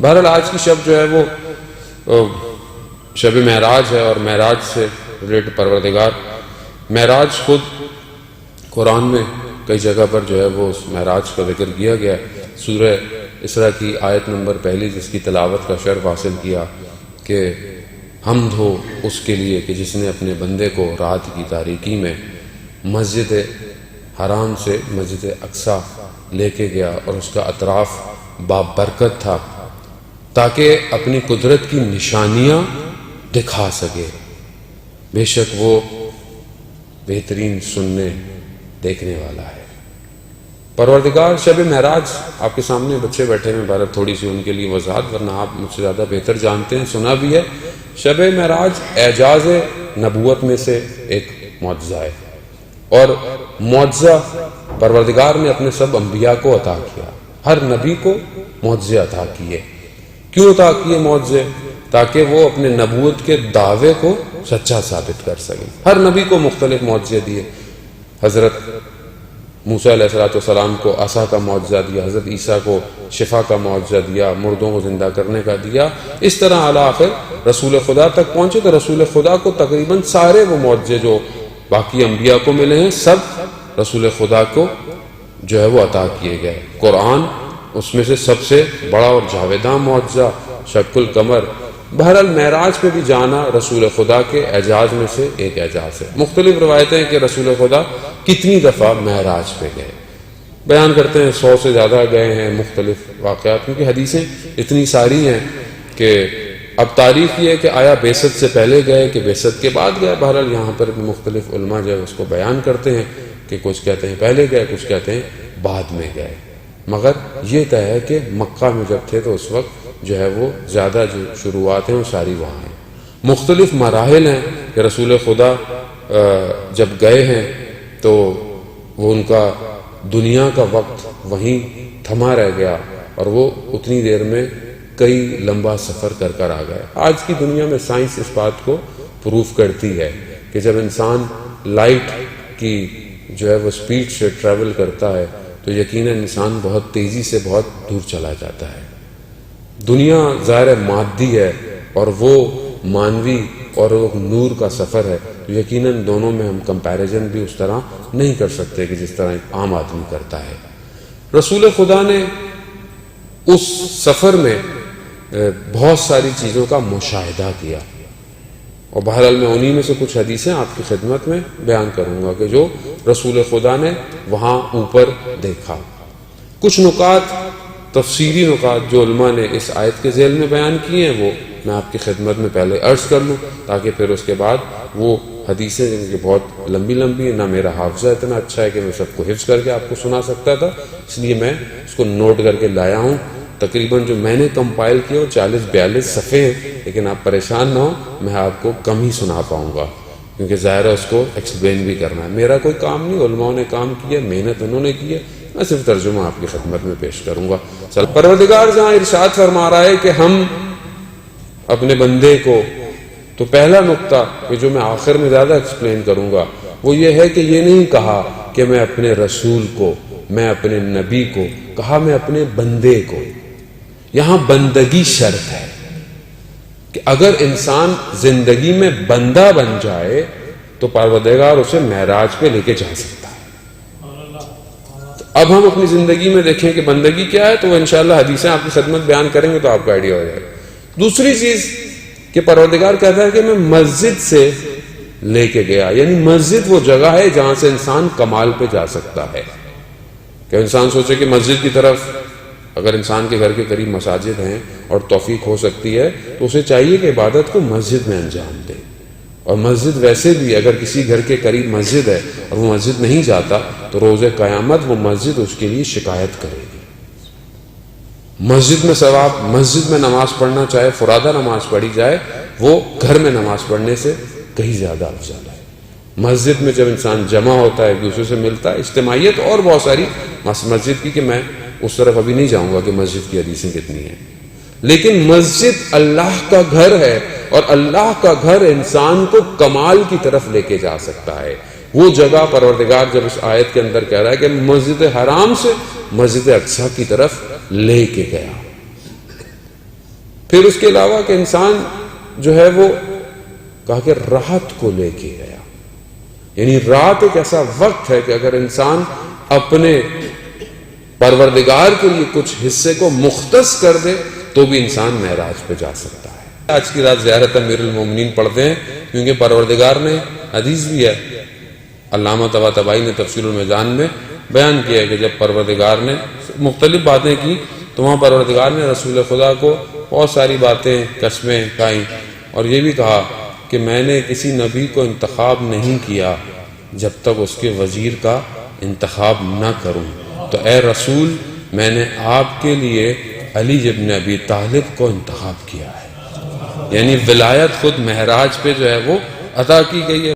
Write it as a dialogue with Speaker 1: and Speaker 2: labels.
Speaker 1: بہرحال آج کی شب جو ہے وہ شب معراج ہے، اور معراج سے ریلیٹڈ پروردگار معراج خود قرآن میں کئی جگہ پر جو ہے وہ اس معراج کا ذکر کیا گیا ہے۔ سورہ اسراء کی آیت نمبر 1 جس کی تلاوت کا شرف حاصل کیا کہ حمد ہو اس کے لیے کہ جس نے اپنے بندے کو رات کی تاریکی میں مسجد حرام سے مسجد اقصیٰ لے کے گیا، اور اس کا اطراف بابرکت تھا تاکہ اپنی قدرت کی نشانیاں دکھا سکے۔ بے شک وہ بہترین سننے دیکھنے والا ہے۔ پروردگار شب معراج آپ کے سامنے بچے بیٹھے ہیں، بہرحال تھوڑی سی ان کے لیے وضاحت، ورنہ آپ مجھ سے زیادہ بہتر جانتے ہیں، سنا بھی ہے۔ شب معراج اعجاز نبوت میں سے ایک معجزہ ہے، اور معجزہ پروردگار نے اپنے سب انبیاء کو عطا کیا۔ ہر نبی کو معجزے عطا کیے۔ کیوں عطا کیے معجزے؟ تاکہ وہ اپنے نبوت کے دعوے کو سچا ثابت کر سکیں۔ ہر نبی کو مختلف معجزے دیے۔ حضرت موسیٰ علیہ السلام کو عصا کا معجزہ دیا، حضرت عیسیٰ کو شفا کا معجزہ دیا، مردوں کو زندہ کرنے کا دیا۔ اس طرح اعلیٰ آخر رسول خدا تک پہنچے تو رسول خدا کو تقریباً سارے وہ معجزے جو باقی انبیاء کو ملے ہیں سب رسول خدا کو جو ہے وہ عطا کیے گئے۔ قرآن اس میں سے سب سے بڑا اور جاویداں معجزہ، شق القمر۔ بہرحال معراج پہ بھی جانا رسول خدا کے اعجاز میں سے ایک اعجاز ہے۔ مختلف روایتیں کہ رسول خدا کتنی دفعہ معراج پہ گئے، بیان کرتے ہیں 100 سے زیادہ گئے ہیں، مختلف واقعات، کیونکہ حدیثیں اتنی ساری ہیں کہ اب تاریخ یہ ہے کہ آیا بعثت سے پہلے گئے کہ بعثت کے بعد گئے۔ بہرحال یہاں پر بھی مختلف علماء جو ہے اس کو بیان کرتے ہیں کہ کچھ کہتے ہیں پہلے گئے، کچھ کہتے ہیں بعد میں گئے، مگر یہ طے ہے کہ مکہ میں جب تھے تو اس وقت جو ہے وہ زیادہ جو شروعات ہیں وہ ساری وہاں ہیں۔ مختلف مراحل ہیں کہ رسول خدا جب گئے ہیں تو وہ ان کا دنیا کا وقت وہیں تھما رہ گیا، اور وہ اتنی دیر میں کئی لمبا سفر کر کر آ گئے۔ آج کی دنیا میں سائنس اس بات کو پروف کرتی ہے کہ جب انسان لائٹ کی جو ہے وہ سپیڈ سے ٹریول کرتا ہے تو یقیناً انسان بہت تیزی سے بہت دور چلا جاتا ہے۔ دنیا ظاہر مادی ہے اور وہ مانوی اور وہ نور کا سفر ہے، تو یقیناً دونوں میں ہم کمپیریزن بھی اس طرح نہیں کر سکتے کہ جس طرح ایک عام آدمی کرتا ہے۔ رسول خدا نے اس سفر میں بہت ساری چیزوں کا مشاہدہ کیا، اور بہرحال میں انہی میں سے کچھ حدیثیں آپ کی خدمت میں بیان کروں گا کہ جو رسول خدا نے وہاں اوپر دیکھا۔ کچھ نکات، تفسیری نکات جو علماء نے اس آیت کے ذیل میں بیان کیے ہیں وہ میں آپ کی خدمت میں پہلے عرض کر لوں، تاکہ پھر اس کے بعد وہ حدیثیں جن کی بہت لمبی لمبی ہیں، نہ میرا حافظہ اتنا اچھا ہے کہ میں سب کو حفظ کر کے آپ کو سنا سکتا تھا، اس لیے میں اس کو نوٹ کر کے لایا ہوں۔ تقریباً جو میں نے کمپائل کیا وہ 40-42 صفحے ہیں، لیکن آپ پریشان نہ ہو، میں آپ کو کم ہی سنا پاؤں گا کیونکہ ظاہر ہے اس کو ایکسپلین بھی کرنا ہے۔ میرا کوئی کام نہیں، علماء نے کام کیا، محنت انہوں نے کی ہے، میں صرف ترجمہ آپ کی خدمت میں پیش کروں گا۔ پروردگار جہاں ارشاد فرما رہا ہے کہ ہم اپنے بندے کو، تو پہلا نقطہ کہ جو میں آخر میں زیادہ ایکسپلین کروں گا وہ یہ ہے کہ یہ نہیں کہا کہ میں اپنے رسول کو، میں اپنے نبی کو، کہا میں اپنے بندے کو۔ یہاں بندگی شرط ہے کہ اگر انسان زندگی میں بندہ بن جائے تو پروردگار اسے معراج پہ لے کے جا سکتا ہے۔ تو اب ہم اپنی زندگی میں دیکھیں کہ بندگی کیا ہے، تو وہ انشاءاللہ حدیثیں آپ کی خدمت بیان کریں گے تو آپ کا آئیڈیا ہو جائے گا۔ دوسری چیز کہ پروردگار کہتا ہے کہ میں مسجد سے لے کے گیا، یعنی مسجد وہ جگہ ہے جہاں سے انسان کمال پہ جا سکتا ہے۔ کہ انسان سوچے کہ مسجد کی طرف، اگر انسان کے گھر کے قریب مساجد ہیں اور توفیق ہو سکتی ہے تو اسے چاہیے کہ عبادت کو مسجد میں انجام دے۔ اور مسجد ویسے بھی اگر کسی گھر کے قریب مسجد ہے اور وہ مسجد نہیں جاتا تو روز قیامت وہ مسجد اس کے لیے شکایت کرے گی۔ مسجد میں ثواب، مسجد میں نماز پڑھنا، چاہے فرادہ نماز پڑھی جائے، وہ گھر میں نماز پڑھنے سے کہیں زیادہ افضل ہے۔ مسجد میں جب انسان جمع ہوتا ہے، ایک دوسرے سے ملتا ہے، اجتماعیت اور بہت ساری مسجد کی، کہ میں اس طرف ابھی نہیں جاؤں گا کہ مسجد کی حدیثیں کتنی ہیں، لیکن مسجد اللہ کا گھر ہے، اور اللہ کا گھر انسان کو کمال کی طرف لے کے جا سکتا ہے۔ وہ جگہ پروردگار جب اس آیت کے اندر کہہ رہا ہے کہ مسجد حرام سے مسجد اقصیٰ کی طرف لے کے گیا، پھر اس کے علاوہ کہ انسان جو ہے وہ کہا کہ رات کو لے کے گیا، یعنی رات ایک ایسا وقت ہے کہ اگر انسان اپنے پروردگار کے لیے کچھ حصے کو مختص کر دے تو بھی انسان معراج پہ جا سکتا ہے۔ آج کی رات زیارت امیر المومنین پڑھتے ہیں کیونکہ پروردگار نے، حدیث بھی ہے، علامہ طباطبائی نے تفسیر المیزان میں بیان کیا ہے کہ جب پروردگار نے مختلف باتیں کی تو وہاں پروردگار نے رسول خدا کو بہت ساری باتیں، قسمیں کھائیں، اور یہ بھی کہا کہ میں نے کسی نبی کو انتخاب نہیں کیا جب تک اس کے وزیر کا انتخاب نہ کروں، تو اے رسول میں نے آپ کے لیے علی ابن ابی طالب کو انتخاب کیا ہے۔ یعنی ولایت خود معراج پہ جو ہے وہ عطا کی گئی ہے۔